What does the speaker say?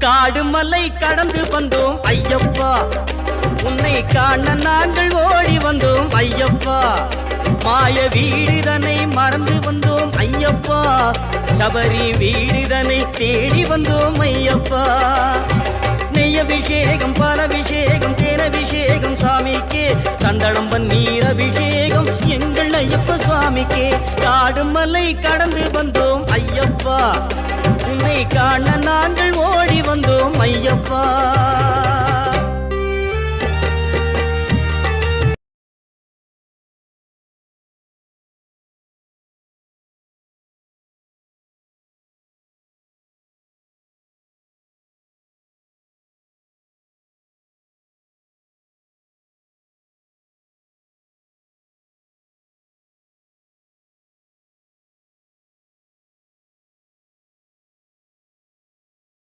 காடு மலை கடந்து வந்தோம் ஐயப்பா, உன்னை காண நாங்கள் ஓடி வந்தோம் ஐயப்பா. மாய வீடுதனை மறந்து வந்தோம் ஐயப்பா, சபரி வீடுதனை தேடி வந்தோம் ஐயப்பா. நெய்யபிஷேகம் பாலபிஷேகம் தேனபிஷேகம் சாமிக்கே, சந்தனம் பன்னீர் அபிஷேகம் எங்கள் ஐயப்ப சுவாமிக்கே. காடு மலை கடந்து வந்தோம் ஐயப்பா, உன்னை காண நாங்கள் ஓடி வந்தோம் ஐயப்பா.